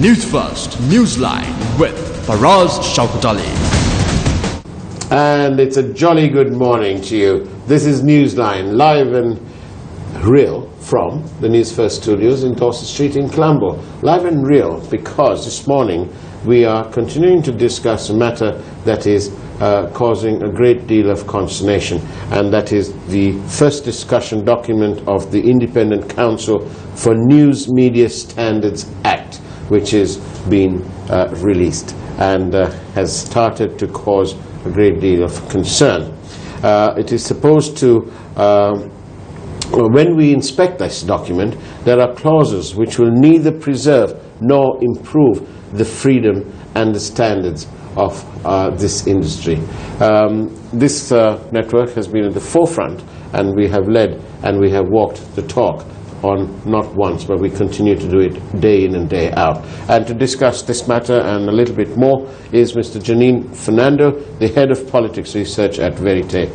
Newsfirst Newsline with Faraz Shaukatali. And it's a jolly good morning to you. This is Newsline, live and real from the Newsfirst studios in Dorset Street in Colombo. Live and real because this morning we are continuing to discuss a matter that is causing a great deal of consternation, and that is the first discussion document of the Independent Council for News Media Standards Act, which has been released and has started to cause a great deal of concern. It is supposed to, when we inspect this document, there are clauses which will neither preserve nor improve the freedom and the standards of this industry. This network has been at the forefront, and we have led and we have walked the talk on not once, but we continue to do it day in and day out. And to discuss this matter and a little bit more is Mr. Janine Fernando, the Head of Politics Research at Verite.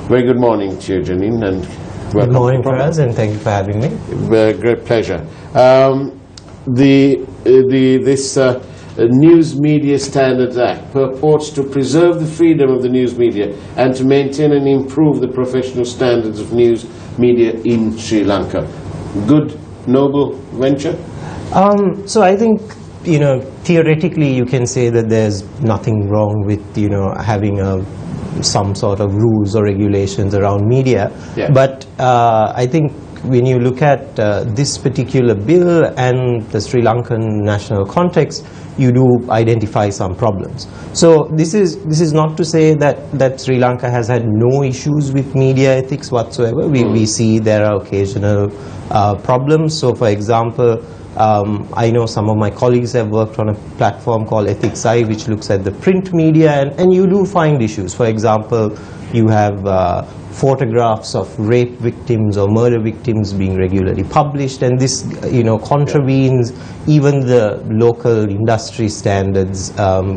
Very good morning to you, Janine, and welcome. Good morning, Faraz, and thank you for having me. Great pleasure. This News Media Standards Act purports to preserve the freedom of the news media and to maintain and improve the professional standards of news media in Sri Lanka. Good, noble venture? So I think, theoretically you can say that there's nothing wrong with, having some sort of rules or regulations around media. Yeah. But I think when you look at this particular bill and the Sri Lankan national context, you do identify some problems. So this is not to say that Sri Lanka has had no issues with media ethics whatsoever. We see there are occasional problems. So for example, I know some of my colleagues have worked on a platform called Ethics Eye, which looks at the print media, and you do find issues. For example, you have photographs of rape victims or murder victims being regularly published, and this contravenes even the local industry standards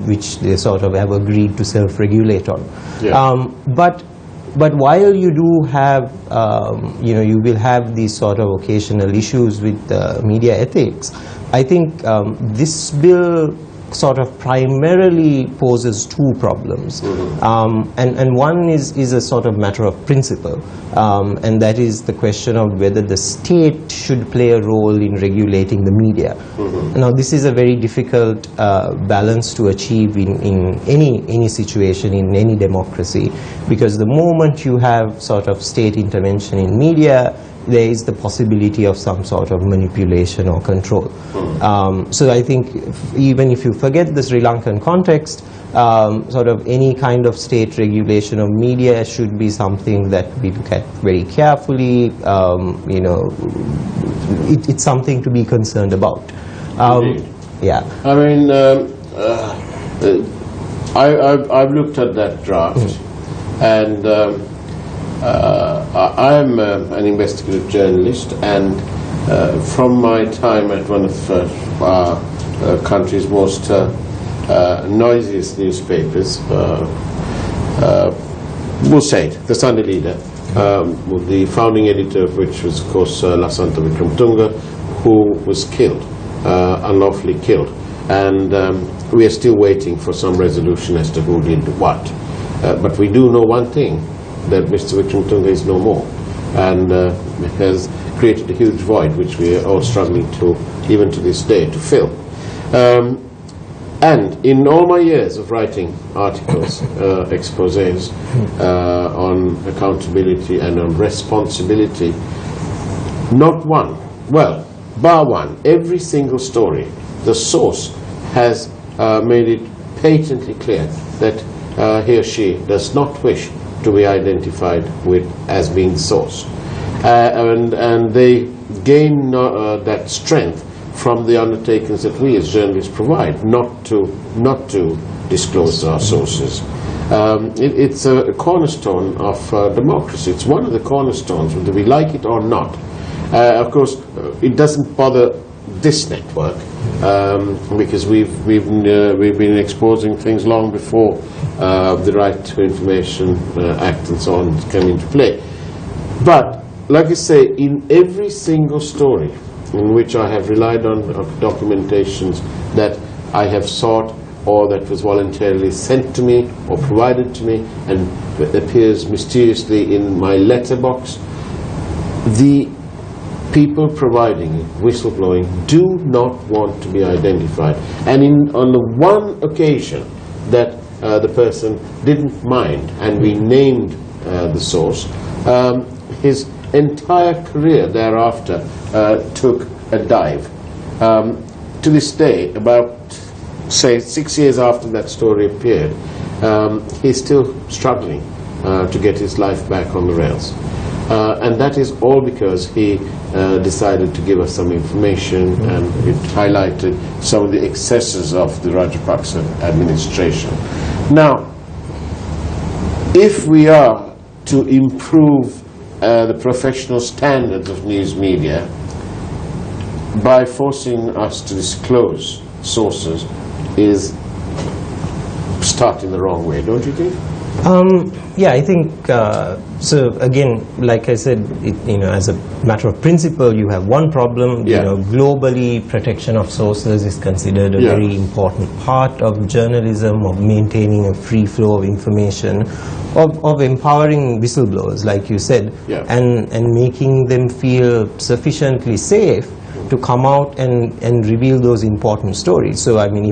which they sort of have agreed to self-regulate on. Yeah. But while you do have, you will have these sort of occasional issues with media ethics, I think this bill sort of primarily poses two problems. And one is a sort of matter of principle, and that is the question of whether the state should play a role in regulating the media. Now this is a very difficult balance to achieve in any situation, in any democracy, because the moment you have sort of state intervention in media, there is the possibility of some sort of manipulation or control. So I think even if you forget the Sri Lankan context, sort of any kind of state regulation of media should be something that we look at very carefully. It's something to be concerned about. Yeah. I mean, I've looked at that draft, and I'm an investigative journalist, and from my time at one of our country's most noisiest newspapers, we'll say it, the Sunday Leader, the founding editor of which was, of course, Lasanta Wickramatunge, who was killed, unlawfully killed, and we are still waiting for some resolution as to who did what. But we do know one thing, that Mr. Wickramatunge is no more, and has created a huge void which we are all struggling to, even to this day, to fill. And in all my years of writing articles, exposés on accountability and on responsibility, not one, well, bar one, every single story, the source has made it patently clear that he or she does not wish to be identified with as being the source, and they gain that strength from the undertakings that we as journalists provide, not to disclose our sources. It's a cornerstone of democracy. It's one of the cornerstones, whether we like it or not. Of course, it doesn't bother this network because we've been exposing things long before the Right to Information Act and so on came into play. But like I say, in every single story, in which I have relied on documentations that I have sought or that was voluntarily sent to me or provided to me and appears mysteriously in my letterbox. The people providing whistleblowing do not want to be identified. And on the one occasion that the person didn't mind and we named the source, his entire career thereafter took a dive. To this day, about say 6 years after that story appeared, he's still struggling to get his life back on the rails. And that is all because he decided to give us some information, and it highlighted some of the excesses of the Rajapaksa administration. Now, if we are to improve the professional standards of news media by forcing us to disclose sources is starting the wrong way, don't you think? Yeah, I think so. Again, like I said, as a matter of principle, you have one problem. Yeah. Globally, protection of sources is considered a very important part of journalism, of maintaining a free flow of information, of empowering whistleblowers, like you said, and making them feel sufficiently safe to come out and reveal those important stories. So, I mean,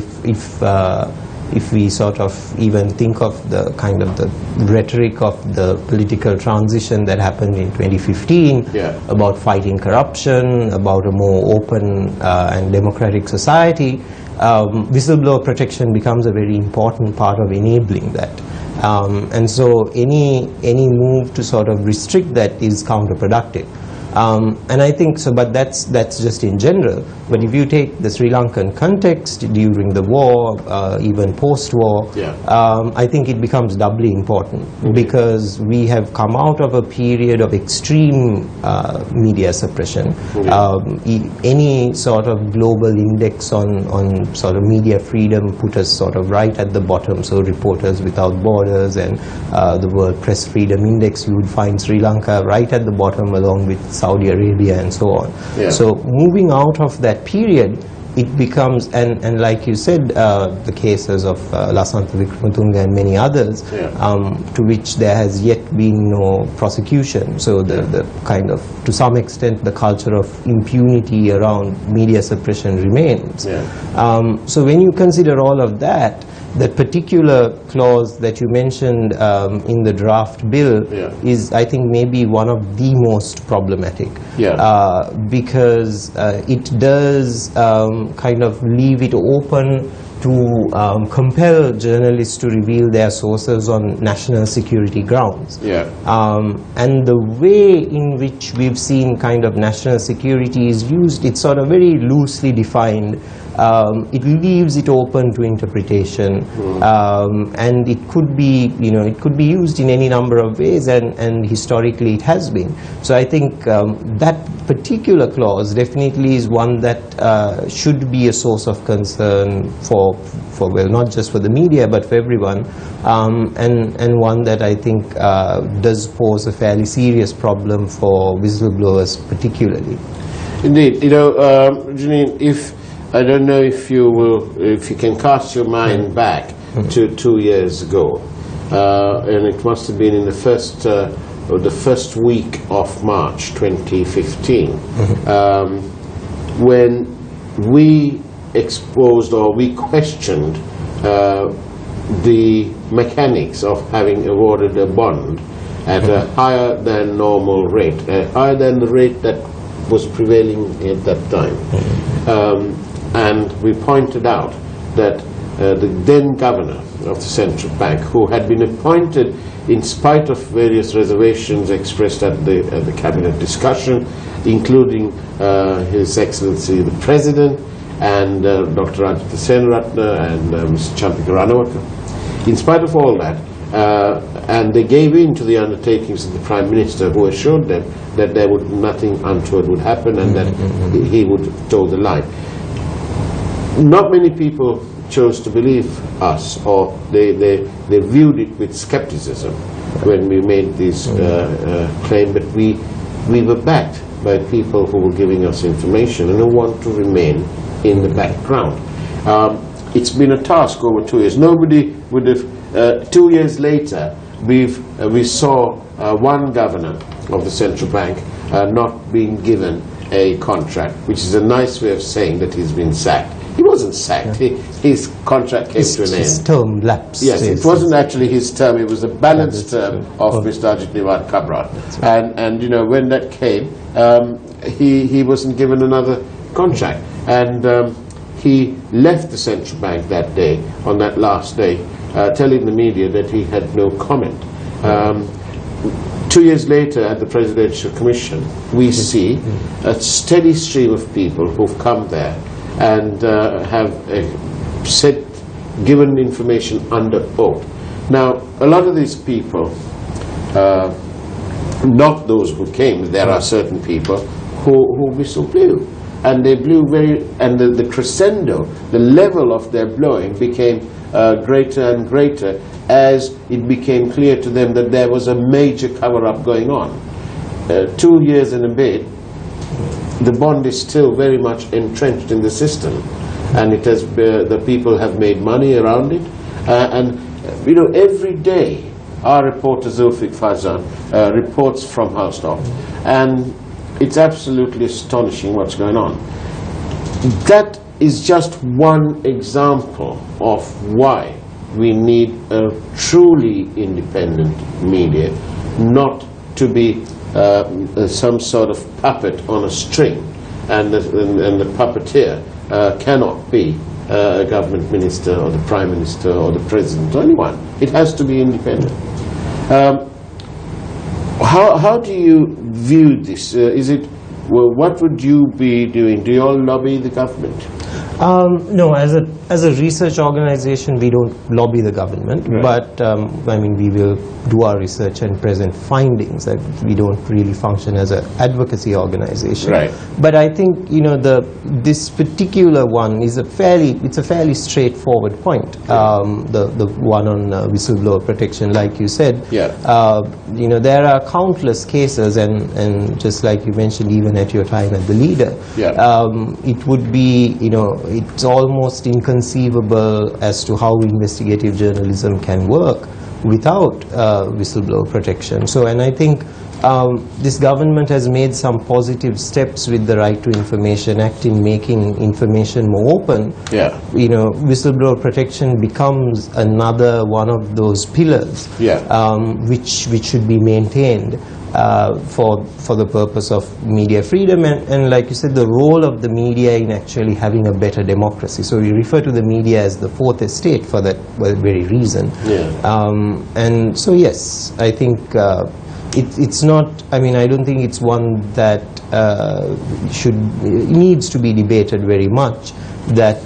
if we sort of even think of the kind of the rhetoric of the political transition that happened in 2015 about fighting corruption, about a more open and democratic society, whistleblower protection becomes a very important part of enabling that. And so any move to sort of restrict that is counterproductive. And I think so, but that's just in general. But if you take the Sri Lankan context during the war, even post-war, I think it becomes doubly important because we have come out of a period of extreme media suppression. Any sort of global index on sort of media freedom put us sort of right at the bottom. So Reporters Without Borders and the World Press Freedom Index, you would find Sri Lanka right at the bottom along with Saudi Arabia and so on. So moving out of that period, it becomes, and like you said, the cases of Lasantha Wickramatunge and many others, to which there has yet been no prosecution. So the kind of, to some extent, the culture of impunity around media suppression remains. So when you consider all of that, that particular clause that you mentioned in the draft bill is, I think, maybe one of the most problematic because it does kind of leave it open to compel journalists to reveal their sources on national security grounds. And the way in which we've seen kind of national security is used, it's sort of very loosely defined. It leaves it open to interpretation, and it could be, it could be used in any number of ways, and historically it has been. So I think that particular clause definitely is one that should be a source of concern for well, not just for the media but for everyone, and one that I think does pose a fairly serious problem for whistleblowers particularly. Indeed, Janine, I don't know if you can cast your mind back to 2 years ago, and it must have been in the first week of March 2015, when we exposed or we questioned the mechanics of having awarded a bond at a higher than normal rate, higher than the rate that was prevailing at that time. And we pointed out that the then governor of the central bank, who had been appointed in spite of various reservations expressed at the cabinet discussion, including His Excellency the President and Dr. Rajitha Senaratne and Mr. Champika Ranawaka. In spite of all that, and they gave in to the undertakings of the Prime Minister, who assured them that nothing untoward would happen and that he would toe the line. Not many people chose to believe us, or they viewed it with skepticism when we made this claim, but we were backed by people who were giving us information and who want to remain in the background. It's been a task over 2 years. Nobody would have, 2 years later, we saw one governor of the central bank not being given a contract, which is a nice way of saying that he's been sacked. He wasn't sacked. Yeah. His contract came to an end. His term lapsed. Yes, it wasn't actually his term. It was a balanced term of Mr. Ajit Niwad Kabra. Right. And you know, when that came, he wasn't given another contract. And he left the central bank that day, on that last day, telling the media that he had no comment. 2 years later, at the Presidential Commission, we see a steady stream of people who've come there and have given information under oath. Now, a lot of these people, not those who came, there are certain people who whistle blew. And they blew and the crescendo, the level of their blowing became greater and greater as it became clear to them that there was a major cover-up going on. 2 years and a bit, the bond is still very much entrenched in the system, and it has the people have made money around it, and you know, every day our reporter Zulfiq Fazan reports from House Top, and it's absolutely astonishing what's going on. That is just one example of why we need a truly independent media, not to be some sort of puppet on a string, and the puppeteer cannot be a government minister or the prime minister or the president or anyone. It has to be independent. How do you view this? What would you be doing? Do you all lobby the government? No, as a research organization, we don't lobby the government, right. But I mean, we will do our research and present findings. That we don't really function as an advocacy organization. Right. But I think, you know, this particular one is a fairly straightforward point. Yeah. The one on whistleblower protection, like you said. Yeah. You know, there are countless cases, and just like you mentioned, even at your time at the Leader, Yeah. it would be, you know, it's almost inconceivable as to how investigative journalism can work without whistleblower protection. So, and I think this government has made some positive steps with the Right to Information Act in making information more open. Yeah. You know, whistleblower protection becomes another one of those pillars, Yeah. which should be maintained for the purpose of media freedom and like you said, the role of the media in actually having a better democracy. So we refer to the media as the fourth estate for that very reason. Yeah. And so yes, I think it's not, I mean, I don't think it's one that needs to be debated very much, that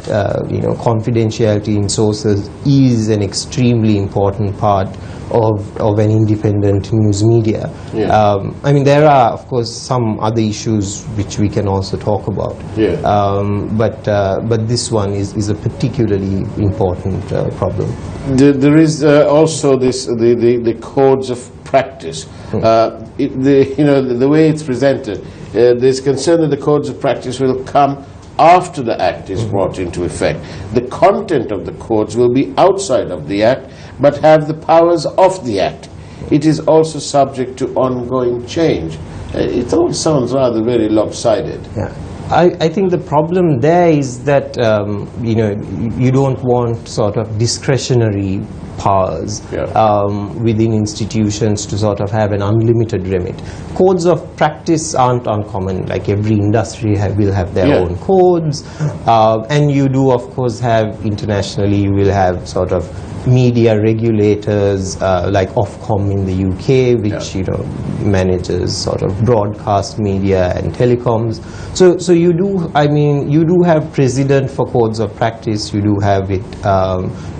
you know, confidentiality in sources is an extremely important part of an independent news media. Yeah. I mean, there are, of course, some other issues which we can also talk about. Yeah. But this one is a particularly important problem. There is also this the codes of practice. You know, the way it's presented, there's concern that the codes of practice will come after the Act is brought into effect. The content of the codes will be outside of the Act, but have the powers of the Act. It is also subject to ongoing change. It all sounds rather very lopsided. Yeah. I think the problem there is that you know, you don't want sort of discretionary powers within institutions to sort of have an unlimited remit. Codes of practice aren't uncommon. Like every industry will have their own codes, and you do of course have internationally, you will have sort of media regulators like Ofcom in the UK, which you know, manages sort of broadcast media and telecoms. So you do, I mean, you do have precedent for codes of practice. You do have it.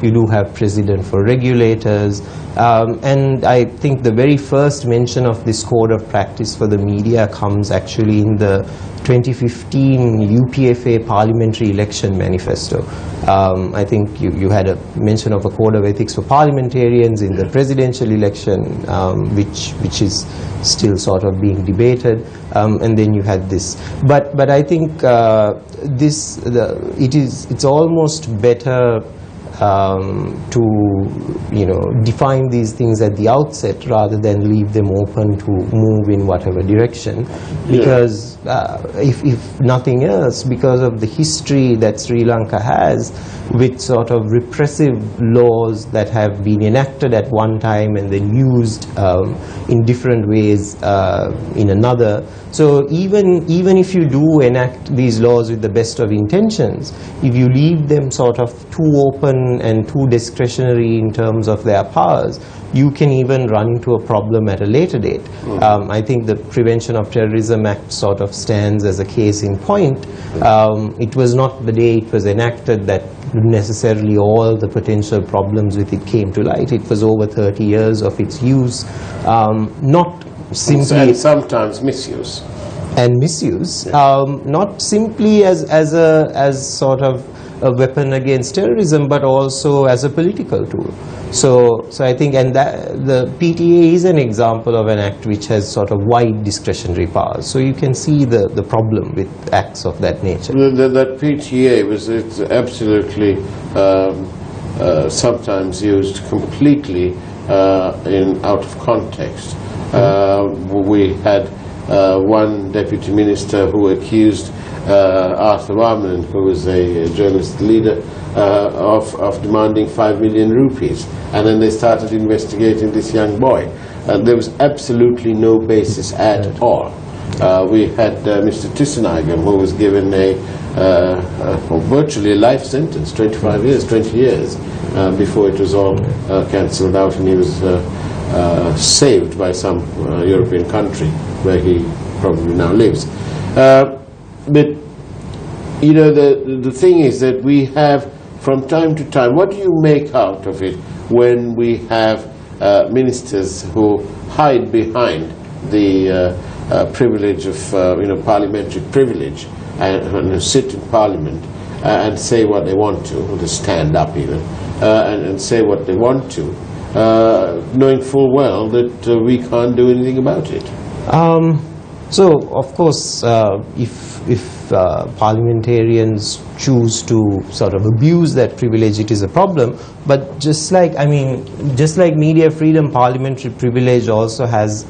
You do have precedent for regulators. And I think the very first mention of this code of practice for the media comes actually in the 2015 UPFA Parliamentary Election Manifesto. I think you had a mention of a code of ethics for parliamentarians in the presidential election, which is still sort of being debated, and then you had this. But I think it's almost better to define these things at the outset rather than leave them open to move in whatever direction, because if nothing else, because of the history that Sri Lanka has with sort of repressive laws that have been enacted at one time and then used in different ways in another. So even if you do enact these laws with the best of intentions, if you leave them sort of too open and too discretionary in terms of their powers, you can even run into a problem at a later date. I think the Prevention of Terrorism Act sort of stands as a case in point. It was not the day it was enacted that necessarily all the potential problems with it came to light. It was over 30 years of its use, not simply... And sometimes misuse. And misuse, not simply as sort of a weapon against terrorism, but also as a political tool. So I think, and that the PTA is an example of an act which has sort of wide discretionary powers. So you can see the problem with acts of that nature. That PTA it's absolutely sometimes used completely out of context. We had one deputy minister who accused Arthur Varman, who was a journalist leader, of demanding 5 million rupees, and then they started investigating this young boy. There was absolutely no basis at all. We had Mr. Tissanagam, who was given a virtually a life sentence, 25 years, 20 years, before it was all cancelled out, and he was saved by some European country where he probably now lives. But the thing is that we have, from time to time, what do you make out of it when we have ministers who hide behind the privilege of parliamentary privilege and sit in Parliament and say what they want to, or to stand up even, and say what they want to, knowing full well that we can't do anything about it. So, of course, if parliamentarians choose to sort of abuse that privilege, it is a problem. But just like media freedom, parliamentary privilege also has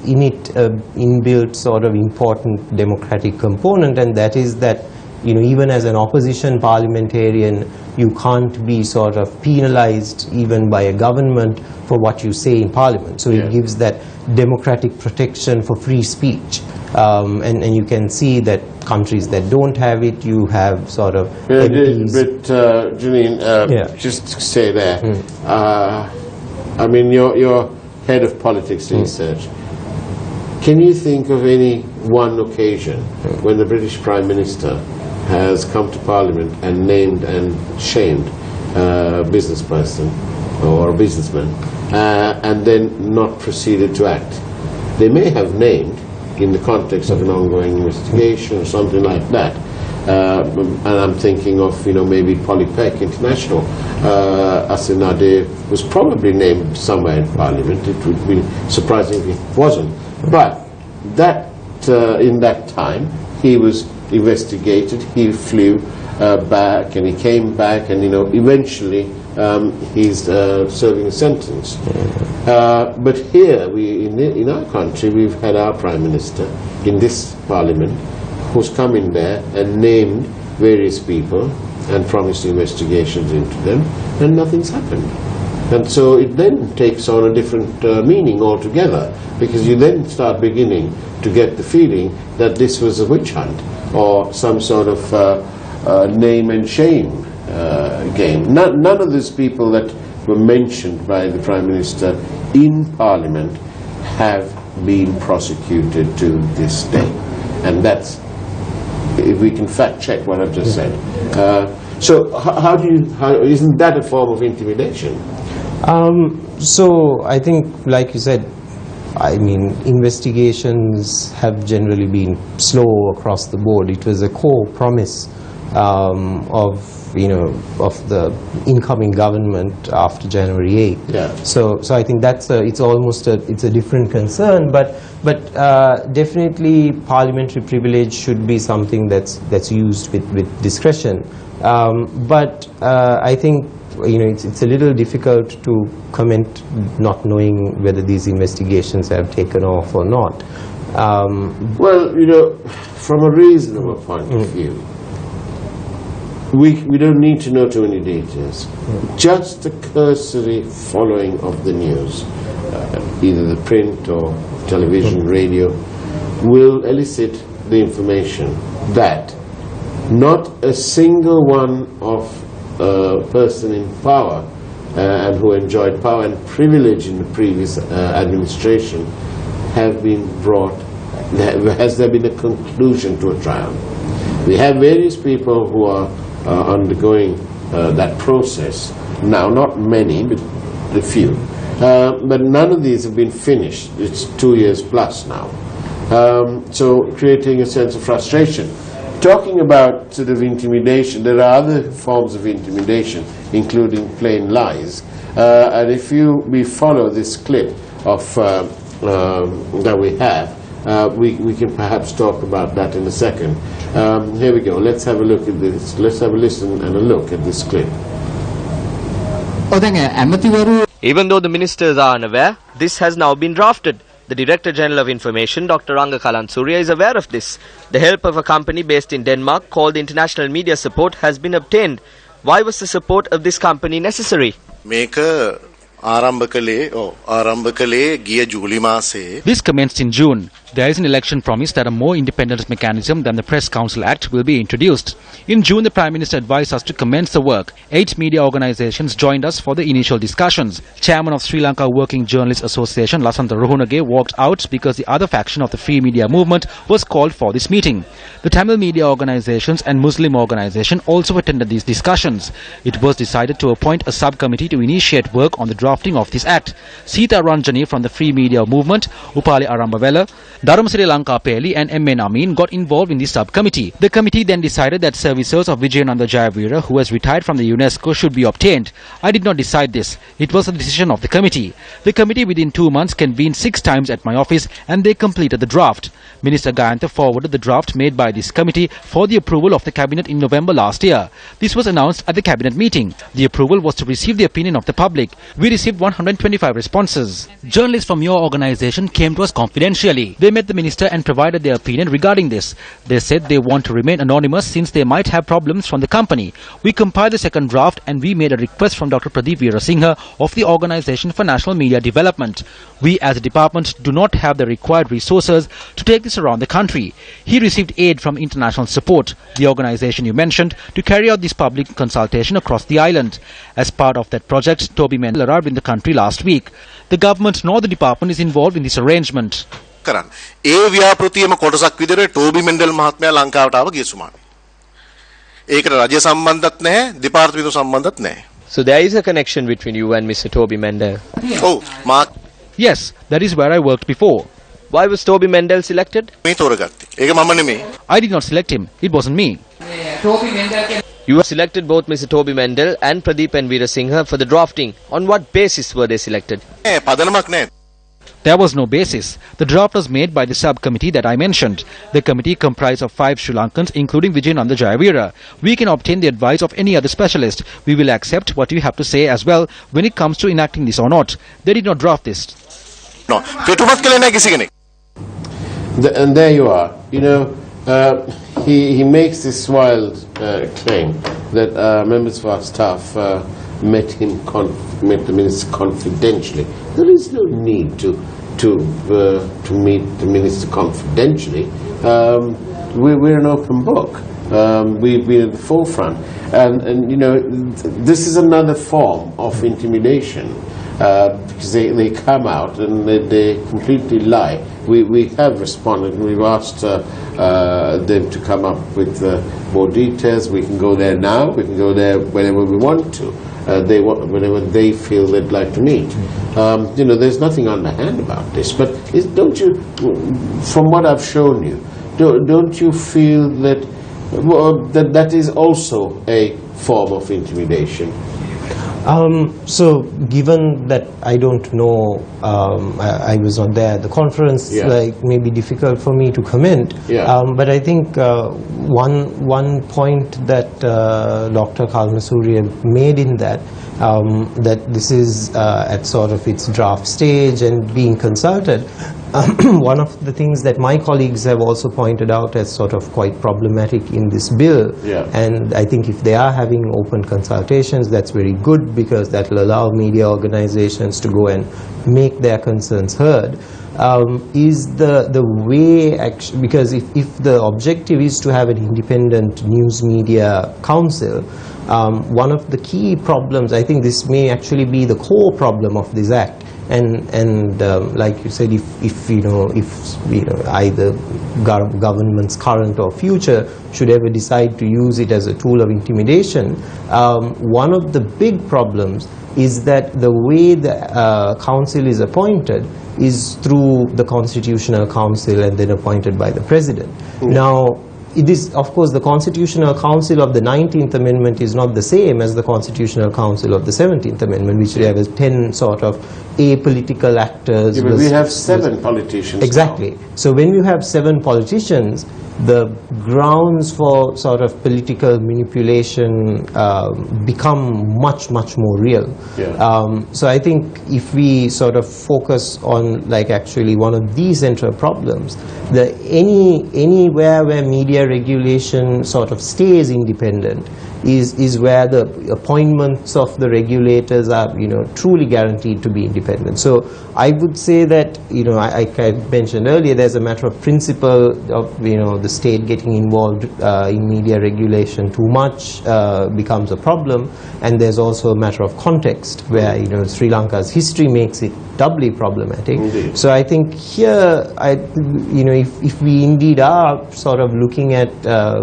in it inbuilt sort of important democratic component, and that is that even as an opposition parliamentarian, you can't be sort of penalized even by a government for what you say in Parliament. So it gives that democratic protection for free speech. And you can see that countries that don't have it, you have sort of MPs. But Janine, just stay there. I mean, you're head of politics research. Can you think of any one occasion when the British Prime Minister has come to Parliament and named and shamed a business person or a businessman and then not proceeded to act? They may have named in the context of an ongoing investigation or something like that. And I'm thinking of, maybe Polypec International. Asinade was probably named somewhere in Parliament. It would be surprising if it wasn't. But that in that time, he was investigated, he flew back, and he came back, and eventually he's serving a sentence. But here, in our country, we've had our Prime Minister in this Parliament who's come in there and named various people and promised investigations into them, and nothing's happened. And so it then takes on a different meaning altogether, because you then start beginning to get the feeling that this was a witch hunt or some sort of name and shame game. None of these people that were mentioned by the Prime Minister in Parliament have been prosecuted to this day. And that's, if we can fact check what I've just said. So how isn't that a form of intimidation? So I think, like you said, I mean, investigations have generally been slow across the board. It was a core promise of the incoming government after January 8th. Yeah. So I think it's a different concern, but definitely parliamentary privilege should be something that's used with discretion. But I think it's a little difficult to comment not knowing whether these investigations have taken off or not. Well, from a reasonable point of view, we don't need to know too many details. Just the cursory following of the news, either the print or television, radio, will elicit the information that not a single one of a person in power and who enjoyed power and privilege in the previous administration have been brought. Has there been a conclusion to a trial? We have various people who are undergoing that process now, not many, but a few. But none of these have been finished. It's 2 years plus now. So creating a sense of frustration. Talking about sort of intimidation, there are other forms of intimidation, including plain lies. And if we follow this clip of that we have, we can perhaps talk about that in a second. Here we go. Let's have a look at this. Let's have a listen and a look at this clip. Even though the ministers are unaware, this has now been drafted. The Director General of Information, Dr. Ranga Kalansurya, is aware of this. The help of a company based in Denmark called International Media Support has been obtained. Why was the support of this company necessary? This commenced in June. There is an election promise that a more independent mechanism than the Press Council Act will be introduced. In June, the Prime Minister advised us to commence the work. 8 media organizations joined us for the initial discussions. Chairman of Sri Lanka Working Journalists Association, Lasantha Rohunage, walked out because the other faction of the Free Media Movement was called for this meeting. The Tamil media organizations and Muslim organization also attended these discussions. It was decided to appoint a subcommittee to initiate work on the drafting of this act. Sita Ranjani from the Free Media Movement, Upali Arambavela, Dharamsiri Lanka Peli and M.N. Amin got involved in this subcommittee. The committee then decided that services of Vijayananda Jayavira, who has retired from the UNESCO, should be obtained. I did not decide this. It was a decision of the committee. The committee within 2 months convened 6 times at my office and they completed the draft. Minister Gayantha forwarded the draft made by this committee for the approval of the cabinet in November last year. This was announced at the cabinet meeting. The approval was to receive the opinion of the public. We received 125 responses. Journalists from your organization came to us confidentially. They met the minister and provided their opinion regarding this. They said they want to remain anonymous since they might have problems from the company. We compiled the second draft and we made a request from Dr. Pradeep Veerasinghe of the Organization for National Media Development. We as a department do not have the required resources to take this around the country. He received aid from international support, the organization you mentioned, to carry out this public consultation across the island. As part of that project, Toby Mendel arrived in the country last week. The government nor the department is involved in this arrangement. ඒ ව්‍යාපෘතියේම කොටසක් විදිහට Tobey මෙන්ඩල් මහත්මයා ලංකාවට ආව ගිය සුමානේ. ඒකට රජය සම්බන්ධත් නැහැ, දෙපාර්තමේන්තුව සම්බන්ධත් නැහැ. So there is a connection between you and Mr. Toby Mendel. ඔව් මා Yes, that is where I worked before. Why was Toby Mendel selected? මේ තෝරගත්තේ. ඒක මම නෙමෙයි. I did not select him. It wasn't me. You have selected both Mr. Toby Mendel and Pradeep N. Veerasinghe for the drafting. On what basis were they selected? පදනමක් නැහැ. There was no basis. The draft was made by the subcommittee that I mentioned. The committee comprised of 5 Sri Lankans, including Vijayananda Jayavira. We can obtain the advice of any other specialist. We will accept what you have to say as well when it comes to enacting this or not. They did not draft this. No. පෙටුමක් කළේ නැහැ කිසි කෙනෙක්. And there you are. He makes this wild claim that members of our staff met the minister confidentially. There is no need to meet the minister confidentially. We're an open book. We've been at the forefront, and this is another form of intimidation. Because they come out and they completely lie. We have responded and we've asked them to come up with more details. We can go there now, we can go there whenever we want to. whenever they feel they'd like to meet. There's nothing underhand about this, but don't you, from what I've shown you, don't you feel that that is also a form of intimidation? So given that I don't know, I was not there at the conference, maybe difficult for me to comment. But I think one point that Dr. Kalansurya made in that this is at sort of its draft stage and being consulted. One of the things that my colleagues have also pointed out as sort of quite problematic in this bill, and I think if they are having open consultations, that's very good, because that will allow media organizations to go and make their concerns heard, is the way, because if the objective is to have an independent news media council, one of the key problems, I think this may actually be the core problem of this act. And like you said, if either governments current or future should ever decide to use it as a tool of intimidation, one of the big problems is that the way the council is appointed is through the Constitutional Council and then appointed by the President. Now, it is, of course, the Constitutional Council of the 19th Amendment is not the same as the Constitutional Council of the 17th Amendment, which has 10 sort of apolitical actors. But we have 7 politicians. Exactly. Now. So when you have 7 politicians, the grounds for sort of political manipulation become much more real. So I think if we sort of focus on actually one of these central problems, anywhere where media regulation sort of stays independent is where the appointments of the regulators are truly guaranteed to be independent. So I would say that I mentioned earlier, there's a matter of principle of the state getting involved in media regulation too much becomes a problem, and there's also a matter of context where Sri Lanka's history makes it doubly problematic. Indeed. So I think here, if we indeed are sort of looking at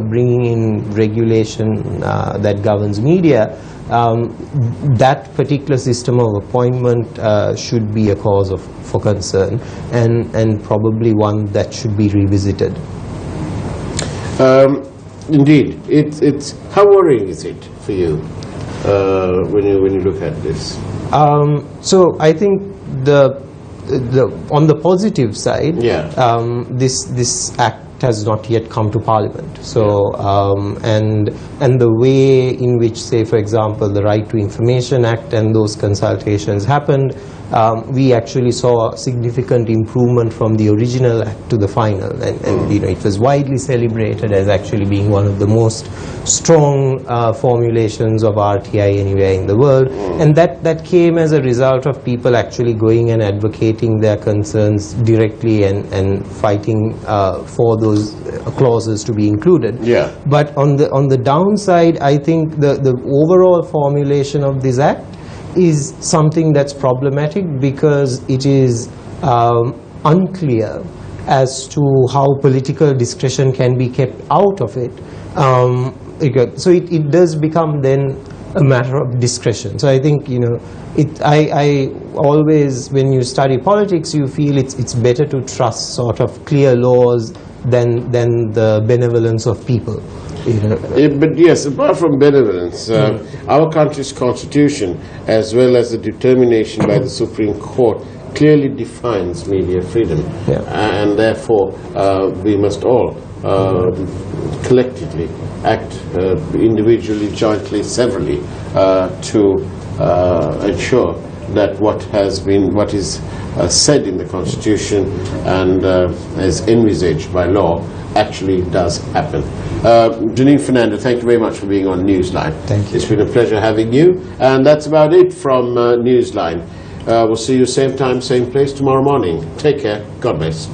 bringing in regulation that governs media, that particular system of appointment should be a cause for concern, and probably one that should be revisited. Indeed, it's how worrying is it for you when you look at this? So I think on the positive side, this act has not yet come to Parliament. So and the way in which, say for example, the Right to Information Act and those consultations happened, we actually saw a significant improvement from the original act to the final, and it was widely celebrated as actually being one of the most strong formulations of RTI anywhere in the world, and that came as a result of people actually going and advocating their concerns directly and fighting for those clauses to be included. But on the downside, I think the overall formulation of this act is something that's problematic, because it is unclear as to how political discretion can be kept out of it. So it does become then a matter of discretion. So I think I always, when you study politics, you feel it's better to trust sort of clear laws than the benevolence of people. But yes, apart from benevolence, our country's constitution, as well as the determination by the Supreme Court, clearly defines media freedom, and therefore we must all collectively act individually, jointly, severally to ensure that what is said in the Constitution and is envisaged by law actually does happen. Janine Fernando, thank you very much for being on Newsline. Thank you. It's been a pleasure having you, and that's about it from Newsline. We'll see you same time, same place tomorrow morning. Take care. God bless.